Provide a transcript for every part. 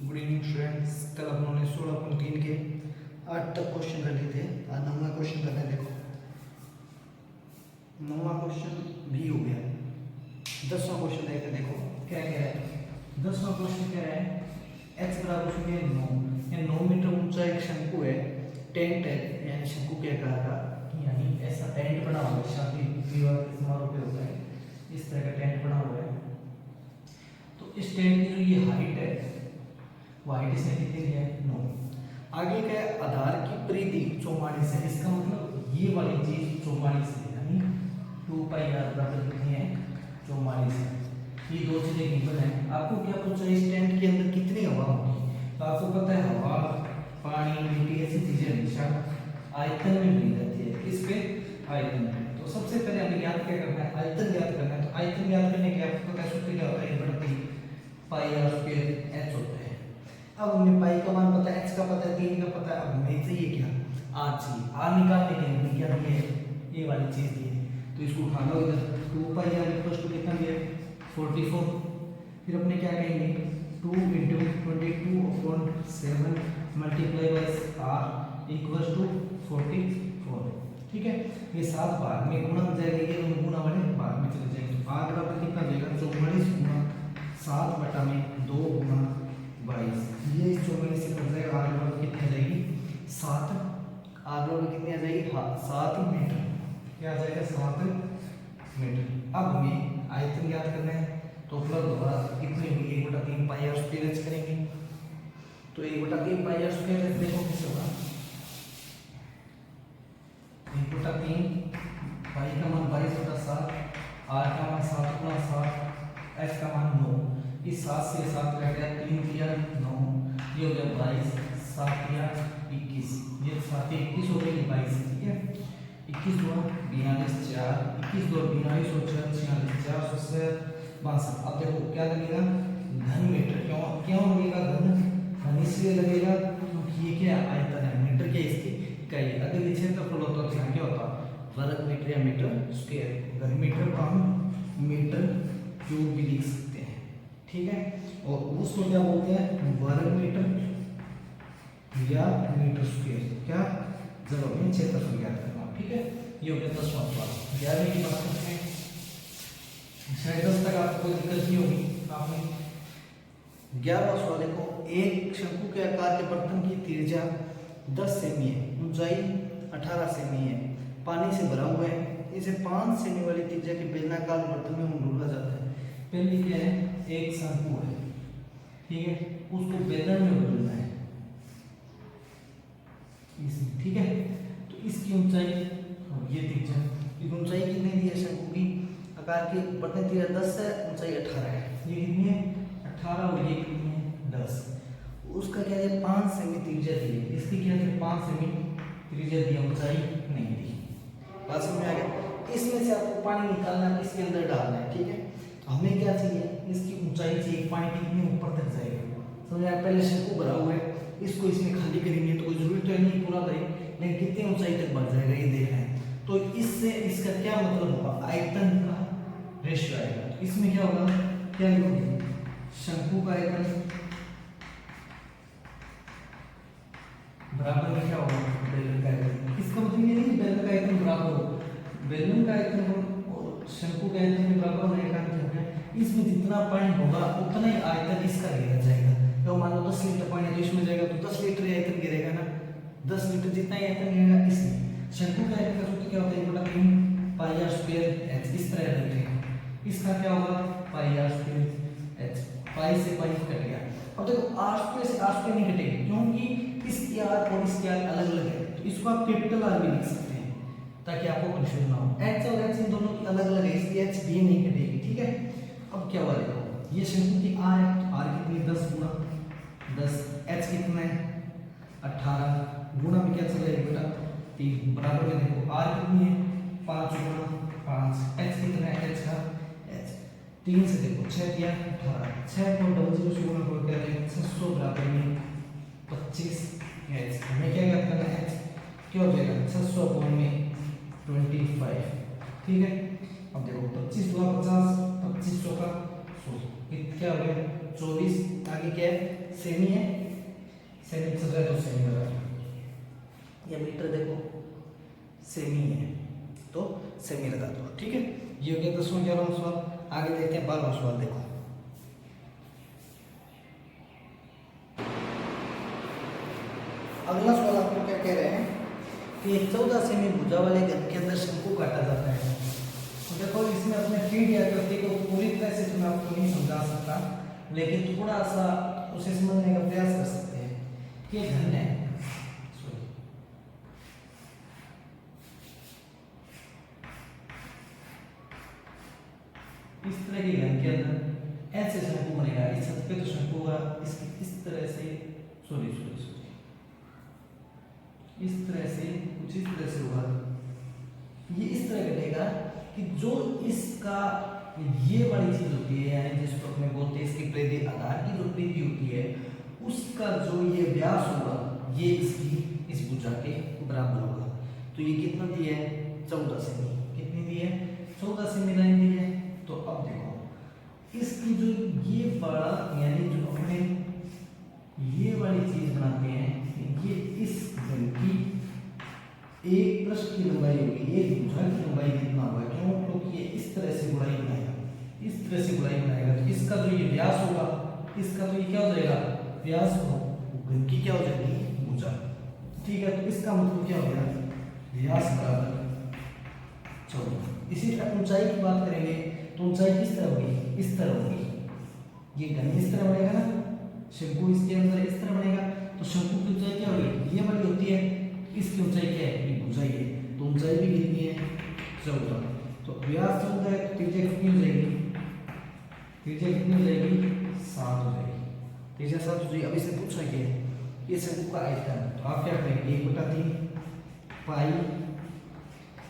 Good evening students. कल अपन ने 16.3 के 8 तक क्वेश्चन कर लिए थे। आज 9वां क्वेश्चन करना है। देखो 9वां क्वेश्चन भी हो गया। 10वां क्वेश्चन देखते हैं। देखो क्या कह रहा है। 10वां क्वेश्चन कह रहा है x बराबर शून्य 9 मीटर ऊंचा एक शंकु है। टेंट है यानी शंकु के आकार का, यानी ऐसा टेंट बना हुआ है। शादी विवाह के समारोह पे होता है इस तरह का टेंट बना हुआ है। तो इस टेंट की जो ये हाइट है वो हाइट इसने कितनी है 9। आगे का है आधार की परिधि 44 है। इसका मतलब ये वाली चीज 44 है, यानी 2 पाई r बराबर कितनी है 44 है। ये दो चीजें गिवन है। आपको क्या पूछा है इस टेंट के अंदर कितनी हवा होगी। तो आपको पता है हवा पानी मिट्टी ऐसी चीजें हमेशा आयतन में मिल जाती है। किस पे आयतन में। तो सबसे पहले हमें ज्ञात क्या करना है आयतन ज्ञात करना है। तो आयतन ज्ञात करने के आपको पता है सूत्र क्या होता है 1/3 पाई r स्क्वायर h होता है। अब हमें पाई का मान पता है, h का पता है, 3 का पता है। अब हमें चाहिए क्या r चाहिए। r निकालने के लिए हमें क्या दिया है ये वाली चीज दी है। तो इसको उठा लो इधर 2 पाई r इक्वल टू कितना दिया है 44। फिर अपने क्या कहेंगे 2 × 22/7 multiply by r equal to 44। ठीक है, ये 7 भाग में गुणा हो जाएगा, ये दोनों गुणा वाले भाग में चले जाएंगे। तो r बराबर कितना देगा 44 गुणा 7 बटा में 2 गुणा 22। ये 44 से कट जाएगा। r बराबर कितनी आ जाएगी 7। r बराबर कितनी आ जाएगी 7 मीटर। क्या आ जाएगा 7 मीटर। अब हमें आयतन ज्ञात करना है। तो उपलब्ध होगा कितनी होगी 1/3 पाई r स्क्वायर h करेंगे। तो 1/3 पाई r स्क्वायर h देखो किस होगा 1/3 पाई का मान 22/7, r का मान 7/7, h का मान 9। इस 7 से 7 कट गया 3 3 9, ये हो गया 22, 7 21, ये 7 21 हो गई 22। ठीक है 21 2 42 4, 21 2 42 और 4 46 462। अब देखो क्या लगेगा घन मीटर। क्यों लगेगा घन इसलिए लगेगा क्योंकि ये क्या आयतन है। मीटर क्या इसकी इकाई है। अगर ये क्षेत्रफल होता तो यहाँ क्या होता वर्ग मीटर या मीटर स्क्वायर। घन मीटर को हम मीटर क्यूब भी लिख सकते हैं। ठीक है, और उसको क्या बोलते हैं वर्ग मीटर या मीटर स्क्वायर। क्या जब हमें क्षेत्रफल ज्ञात करना। ठीक है, ये हो गया 10वां सवाल। 11वें की बात करते हैं। शायद 10 तक आपको कोई दिक्कत नहीं होगी। आपने 11वां सवाल देखो, एक शंकु के आकार के बर्तन की त्रिज्या 10 सेमी है, ऊंचाई 18 सेमी है, पानी से भरा हुआ है। इसे 5 सेमी वाली त्रिज्या के बेलनाकार बर्तन में ढूंढा जाता है। पहले क्या है एक शंकु है, ठीक है, उसको बेलन में बदलना है इसमें। ठीक है, तो इसकी ऊंचाई ये त्रिज्या, इसकी ऊंचाई कितनी दी है शंकु की आकार के बर्तन की 10 है, ऊंचाई 18 है। ये कितनी है 18 और ये कितनी है 10। उसका क्या है 5 सेमी त्रिज्या दी है। इसकी क्या है 5 सेमी त्रिज्या दी, ऊंचाई नहीं दी। बात समझ में आ गया। इसमें से आपको पानी निकालना है, इसके अंदर डालना है। ठीक है, तो हमें क्या चाहिए इसकी ऊंचाई चाहिए, पानी कितनी ऊपर तक जाएगा। समझ आया। पहले शंकु भरा हुआ है, इसको इसमें खाली करेंगे तो कोई जरूरत तो नहीं पूरा भरे, लेकिन कितनी ऊंचाई तक बढ़ जाएगा ये देखना है। तो इससे इसका क्या मतलब होगा आयतन का रेशियो आएगा। तो इसमें क्या होगा क्या लिखोगे शंकु का आयतन बराबर में क्या होगा बेलन का आयतन। इसका मतलब ये नहीं बेलन का आयतन बराबर हो, बेलन का आयतन और शंकु का आयतन के बराबर होने का मतलब है इसमें जितना पानी होगा उतना ही आयतन इसका घेरा जाएगा। तो मान लो 10 लीटर पानी तो इसमें जाएगा तो 10 लीटर आयतन घेरेगा ना। 10 लीटर जितना ही आयतन घेरेगा इसमें। शंकु का आयतन का सूत्र क्या होता है 1/3 पाई r स्क्वायर h। इस तरह लिखेंगे। इसका क्या होगा पाई r स्क्वायर h। पाई से पाई कट गया। अब देखो r स्क्वायर से r स्क्वायर नहीं कटेगा क्योंकि इसकी r और इसकी r अलग अलग है। तो इसको आप कैपिटल R भी लिख सकते हैं ताकि आपको कंफ्यूजन ना हो। h और h इन दोनों की अलग अलग है इसलिए h भी नहीं कटेगी। ठीक है, अब क्या हुआ देखो ये शंकु की r है, r कितनी 10 गुना 10, h कितना है 18 गुणा में क्या चल जाएगा बेटा 3 बराबर में देखो r कितनी है 5 गुणा 5, h कितना है h का h 3 से देखो 6 दिया 18, 6 को डबल जीरो से गुणा करके आ जाएगा 600 बराबर में 25 h। हमें क्या ज्ञात करना है h क्या हो जाएगा 600 अपॉन में 25। ठीक है, अब देखो 25 2 50, 2500 का क्या हो गया 24, आगे क्या है सेमी है, सेमी चल रहा है तो सेमी लगा दो, ये मीटर देखो सेमी है तो सेमी लगा दो, ठीक है। ये हो गया 10वां 11वां सवाल। आगे देखते हैं 12वां सवाल। देखो अगला सवाल आपको क्या कह रहे हैं कि 14 सेमी भुजा वाले घन के अंदर शंकु काटा जाता है। तो देखो इसमें अपने फीड या करती को पूरी तरह से तो मैं आपको नहीं समझा सकता, लेकिन थोड़ा सा उसे समझने का प्रयास कर सकते हैं कि घन है, इस तरह के घन के अंदर ऐसे शंकु बनेगा। इस छत पे तो शंकु होगा इस तरह से, सॉरी इस तरह से, कुछ इस तरह से होगा। ये इस तरह कटेगा कि जो इसका ये वाली चीज होती है, यानी जिसको अपने बोलते हैं इसकी परिधि आधार की जो परिधि होती है, उसका जो ये व्यास होगा ये इसकी इस भुजा के बराबर होगा। तो ये कितना दिया है 14 सेमी। कितनी दी है 14 सेमी लाइन दी है। तो अब देखो इसकी जो ये बड़ा यानी जो अपने ये वाली चीज बनाते हैं, ये इस घन की एक पृष्ठ की लंबाई होगी, एक भुजा की लंबाई कितना होगा, क्यों क्योंकि ये इस तरह से गुणाई बनाएगा, इस तरह से गुणाई बनाएगा। तो इसका जो ये व्यास होगा, इसका तो ये क्या हो जाएगा व्यास हो, घन की क्या हो जाएगी भुजा, ठीक है। तो इसका मतलब क्या हो गया व्यास बराबर 14। इसी तरह ऊंचाई की बात करेंगे तो ऊंचाई किस तरह होगी, इस तरह होगी। ये घन इस तरह बनेगा ना, शंकु इसके अंदर इस तरह बनेगा, तो शंकु की ऊंचाई क्या होगी ये वाली होती है, इसकी ऊंचाई क्या है ये भुजाई है। तो ऊंचाई भी कितनी है 14। तो व्यास 14 है तो त्रिज्या कितनी हो जाएगी, त्रिज्या कितनी हो जाएगी 7 हो जाएगी, त्रिज्या 7 हो जाएगी। अब इससे पूछा कि ये शंकु का आयतन, तो आप क्या करेंगे 1/3 पाई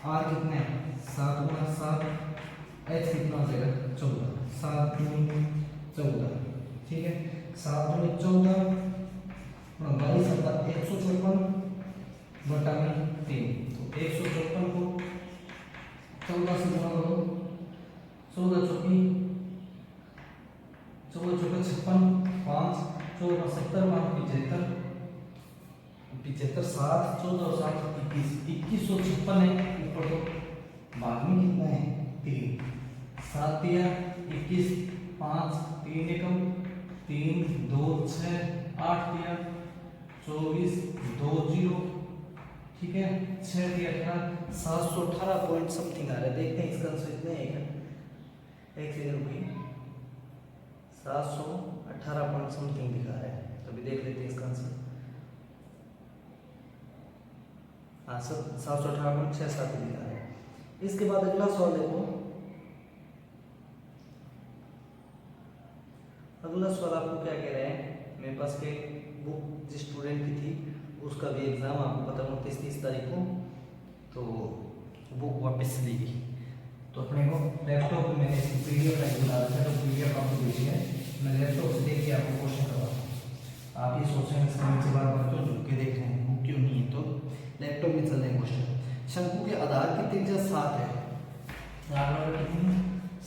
आर कितना है 7 गुना 7, एच कितना हो जाएगा 14, 7 दूनी 14, ठीक है। 7 दूनी 14 22 154 बटा में 3, तो 154 को 14 से गुणा करो, 14 चौकी 56 5 14 70 75 75 7 14 और 7 2156 है। ऊपर तो भाग में कितना है 3, 7 दिया 21 5 3 एकम 3 2 6 8 दिया 24 2 0, ठीक है 6 दिया 18 718 पॉइंट समथिंग आ रहा है। देखते हैं इसका आंसर कितना है, एक सेकंड रुकिए, 718 पॉइंट समथिंग दिखा रहा है। अभी देख लेते हैं इसका आंसर। हाँ 718.67 दिखा रहा है। इसके बाद अगला सवाल देखो, अगला सवाल आपको क्या कह रहे हैं, मेरे पास के बुक जिस स्टूडेंट की थी उसका भी एग्जाम आपको पता 29-30 तारीख को, तो बुक वापस ली गई। तो अपने को लैपटॉप में मैंने इसकी पीडीएफ डाला था, तो पीडीएफ आपको भेजी है, मैं लैपटॉप से देख के आपको क्वेश्चन करवाता हूँ। आप ये सोच रहे हैं इसके नीचे बार बार क्यों झुक के देख रहे हैं, बुक क्यों नहीं है, तो लैपटॉप में चल रहे हैं क्वेश्चन। शंकु के आधार की त्रिज्या 7 है, आधार कितनी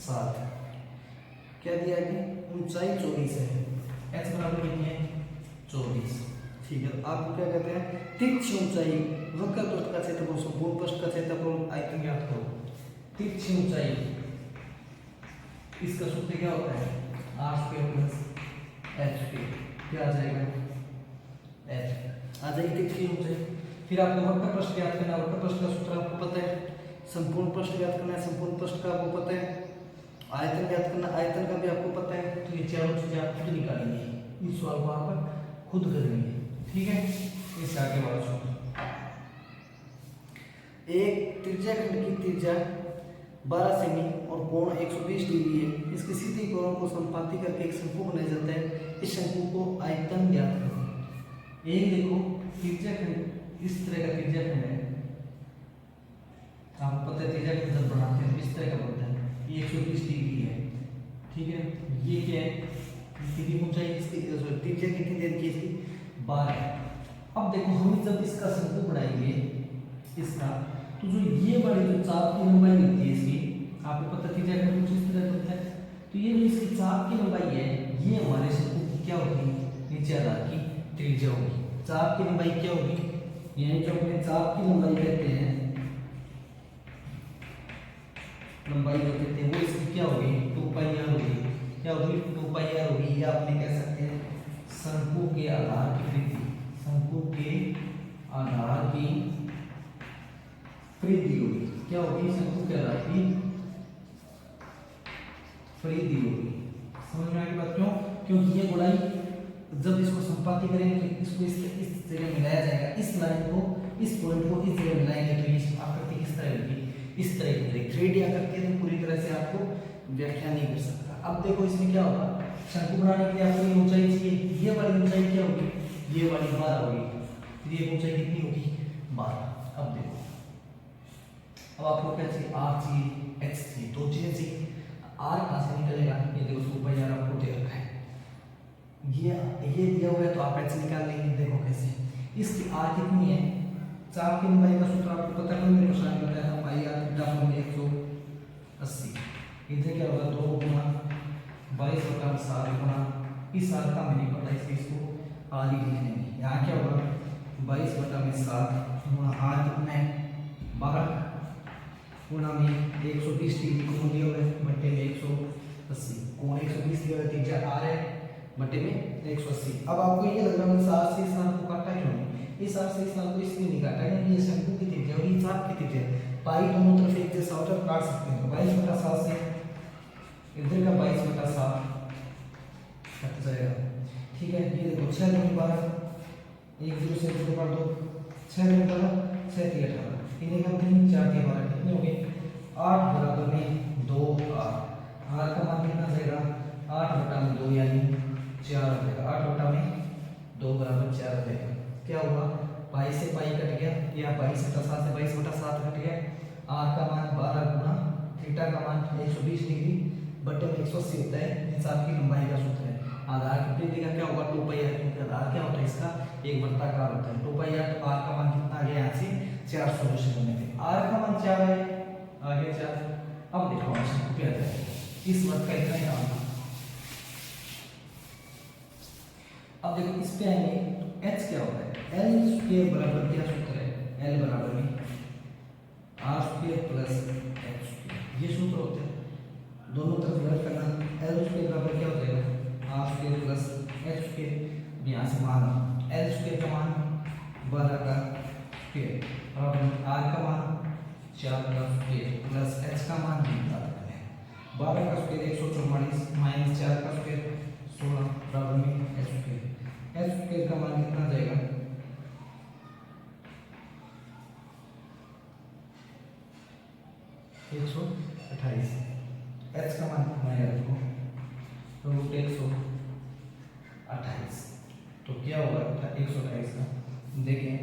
7 है, क्या दिया है ऊंचाई 24 है, h बराबर कितनी है 24, ठीक है। आपको क्या कहते हैं तिरछी ऊंचाई, वक्र पृष्ठ का क्षेत्रफल संपूर्ण पृष्ठ का क्षेत्रफल आयतन ज्ञात करो। तिरछी ऊंचाई इसका सूत्र क्या होता है r² + h², क्या आ जाएगा h आ जाएगी तिरछी ऊंचाई। फिर आपको वक्र पृष्ठ ज्ञात करना है, वक्र पृष्ठ का सूत्र आपको पता है, संपूर्ण पृष्ठ ज्ञात करना है, संपूर्ण पृष्ठ का आपको पता है, आयतन ज्ञात करना, आयतन का भी आपको पता है। तो ये चारों चीजें आप खुद निकालेंगे, इस सवाल को आप खुद करेंगे, ठीक है। इससे आगे वाला सवाल, एक त्रिज्याखंड की त्रिज्या 12 सेमी और कोण 120 डिग्री है, इसके सीधे कोणों को संपाती करके एक शंकु बनाया जाता है, इस शंकु को आयतन ज्ञात करो। एक देखो त्रिज्याखंड इस तरह का त्रिज्याखंड है, आपको पता है त्रिज्याखंड जब बनाते हैं इस तरह का बनता है, ये 120 डिग्री है, ठीक है। ये क्या है कितनी ऊंचाई इसकी, त्रिज्या कितनी दे रखी है इसकी 12। अब देखो हम जब इसका शंकु बनाएंगे इसका, तो जो ये वाली जो चाप की लंबाई होती है इसकी, आपको पता त्रिज्याखंड कुछ इस तरह बनता है, तो ये जो इसकी चाप की लंबाई है ये हमारे शंकु की क्या होगी, नीचे आधार की त्रिज्या होगी। चाप की लंबाई क्या होगी, यानी जो अपने चाप की लंबाई कहते हैं, लंबाई जो कहते हैं वो इसकी क्या होगी, 2πr होगी। क्या होगी, 2πr होगी। या अपने कह सकते हैं शंकु के आधार की वृद्धि, शंकु के आधार की वृद्धि होगी। क्या होगी, शंकु के आधार की वृद्धि होगी। समझ में आएगी बात? क्यों? क्योंकि ये गोलाई जब इसको संपाती करेंगे तो इसको इस जगह मिलाया जाएगा, इस लाइन को, इस पॉइंट को इस जगह मिलाएंगे तो इस आकृति किस तरह होगी, इस तरह की बनेगी। 3D आकृति है तो पूरी तरह से आपको व्याख्या नहीं कर सकता। अब देखो इसमें क्या होगा, शंकु बनाने के लिए आपको ऊंचाई चाहिए, ये वाली ऊंचाई क्या होगी, ये वाली 12 होगी। ये ऊंचाई कितनी होगी, 12। अब देखो, अब आपको क्या चाहिए, r चाहिए, x चाहिए, दो चीजें चाहिए। r कहां से निकलेगा, ये देखो 2πr आपको दे रखा है, ये दिया हुआ है तो आप h निकाल लेंगे। देखो कैसे, इसकी r कितनी है, चाप की लंबाई का सूत्र आपको पता है, मैंने क्वेश्चन में बताया था, पाई r थीटा बराबर 180। इधर क्या होगा, 2 गुना 22/7 गुना, इस r का मैंने पता है इसलिए इसको r ही लिख लेंगे। यहाँ क्या होगा, 22/7 गुना r कितना है, 12 गुना में 120 डिग्री कोण दिया हुआ है, बटे में 180, कोण 120 दिया हुआ है, त्रिज्या r है, बटे में 180। अब आपको ये लग रहा है इस r से इस r को काटा क्यों नहीं, इस r से इस r को इसलिए नहीं काटा क्योंकि ये शंकु की त्रिज्या और ये चाप की त्रिज्या, पाई दोनों तरफ एक जैसा होता है, काट सकते हैं। 22/7 से इधर का 22/7 कट जाएगा, ठीक है। ये देखो 6 दूनी 12, 1 0 से 0 काट दो, 6 दूनी 12, 6 3 18, 3 1 3 4 3 12, कितने हो गए, 8 बराबर में 2r। r का मान कितना जाएगा, 8/2 यानी 4 हो जाएगा। 8/2 बराबर 4 हो जाएगा। क्या हुआ, पाई से पाई कट गया, या 22/7 से 22/7 कट गया। r का मान 12 गुना थीटा का मान 120 डिग्री बटे में 180 होता है। इस आपकी लंबाई का सूत्र है। आधार की वृद्धि का क्या होगा, 2πr, क्योंकि आधार क्या होता है इसका, एक वर्ताकार होता है। 2πr, तो r का मान कितना आ गया, यहाँ से 4 सॉल्यूशन होने थे, r का मान 4 है, आ गया 4। अब देखो ऑप्शन क्या है, इस वर्ग का इतना ही काम था। अब देखो इस पे आएंगे तो h क्या होता है, l² बराबर क्या सूत्र है, l बराबर में r² प्लस h², ये सूत्र होते हैं। दोनों तरफ वर्ग करना, l² बराबर क्या हो जाएगा, r² प्लस h²। यहाँ से मान l² का मान 12 का स्क्वायर और r का मान 4 का स्क्वायर प्लस h का मान 12 का स्क्वायर 144 माइनस 4 का स्क्वायर 16 बराबर में h²। h² का मान कितना जाएगा, 128। h का मान कितना है आपको, √128। तो क्या होगा 128 का, देखें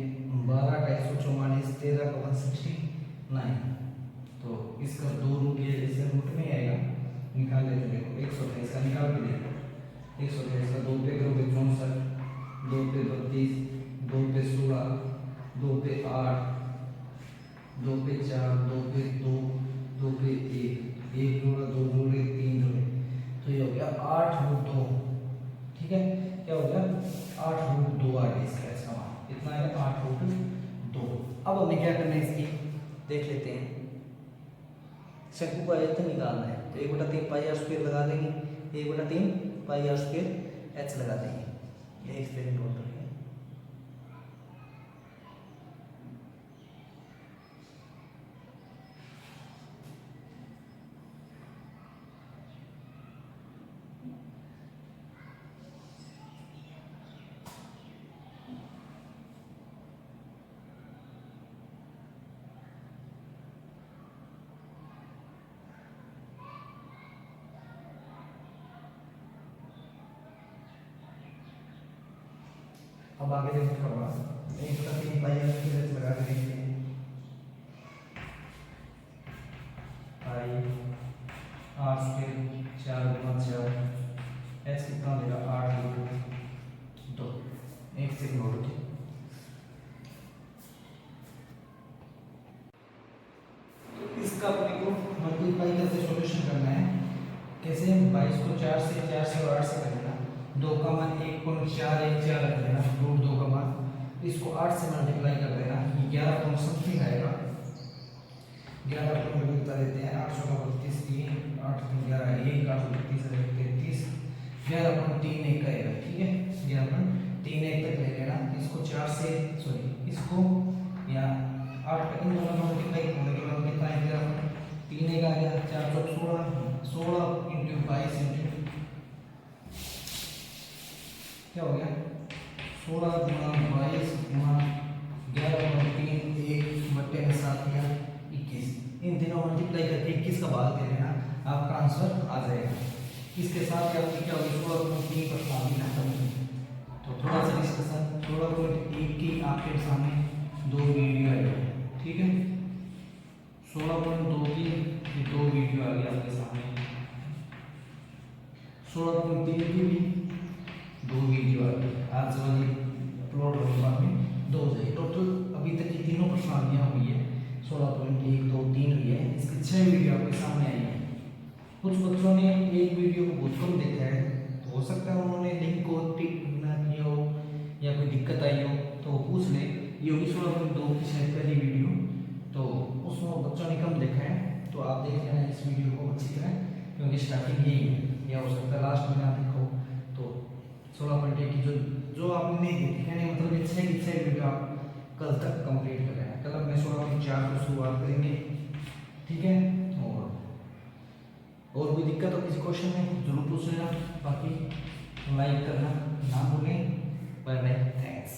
12 का 144, 13 का 169, तो इसका 2 रूट ये जैसे रूट में आएगा, निकाल लेते। देखो 128 का निकाल के देखो, 128 का 2 पे करोगे 64, 2 पे 32, 2 पे 16, 2 पे 8, 2 पे 4, 2 पे 2, 2 पे 1, 1 जोड़ा 2 जोड़े 3 जोड़े, तो ये हो गया 8√2। ठीक है, क्या हो गया 8√2 आ गया इसका, इसका मान कितना है 8√2। अब हमें क्या करना है, इसकी देख लेते हैं। शंकु का आयतन निकालना है तो 1/3 पाई r स्क्वायर लगा देंगे, 1/3 पाई r स्क्वायर h लगा देंगे। ये एक्सपेरिमेंट नोट करेंगे। अब आगे देखते हैं, 1/3 पाई r स्क्वायर लगा के देखते हैं। पाई r स्क्वायर 4 गुना 4, h कितना देगा 8√2। एक सेकंड और रुकिए। इसका अपने को मल्टीप्लाई करके सॉल्यूशन करना है। कैसे, 4 से और 8 से कर लेना, 2 का मान 1.414 रख लेना, रूट 2 का मान, इसको 8 से मल्टीप्लाई कर देना, ये 11 पॉइंट समथिंग आएगा। 11 पॉइंट बता देते हैं, 800 का 32 3 8 3 11 1 832 33 11.31 आएगा। ठीक है, 11.31 तक ले लेना, इसको 4 से सॉरी इसको या 8 का इन दोनों मल्टीप्लाई करने के बाद कितना है, 11.31 आ गया, 416 16 इंटू 22 इंटू क्या हो गया, 16 गुणा 22 गुणा 11.31 बटे 7 या 21, इन तीनों मल्टीप्लाई करके 21 का भाग दे देना, आपका आंसर आ जाएगा। इसके साथ आपकी क्या होगी, 16.3 पर शामिल खत्म। तो थोड़ा सा डिस्कशन, 16.1 की आपके सामने 2 वीडियो आई, ठीक है, 16.2 की ये 2 वीडियो आ गई आपके सामने, 16.3 की भी 2 वीडियो आ गई, आज वाली अपलोड होने बाद में 2 हो जाएगी। टोटल अभी तक की तीनों प्रश्नावलियाँ हुई है, 16.1 2 3 हुई है, इसकी 6 वीडियो आपके सामने आई है। कुछ बच्चों ने एक वीडियो को बहुत कम देखा है, तो हो सकता है उन्होंने लिंक को टिक ना किया हो या कोई दिक्कत आई हो, तो वो पूछ ले। ये होगी 16.2 की शायद पहली वीडियो, तो उसमें बच्चों ने कम देखा है, तो आप देख लेना इस वीडियो को अच्छी तरह, क्योंकि स्टार्टिंग यही है, या हो सकता है लास्ट में ना देखो। तो 16.1 की जो आपने नहीं देखी, यानी मतलब ये 6 की 6 वीडियो आप कल तक कंप्लीट कर लेना, कल अपने 16.4 को शुरुआत करेंगे। ठीक है, और कोई दिक्कत हो किसी क्वेश्चन में जरूर पूछ लेना, बाकी लाइक करना ना भूलें। Bye bye, thanks.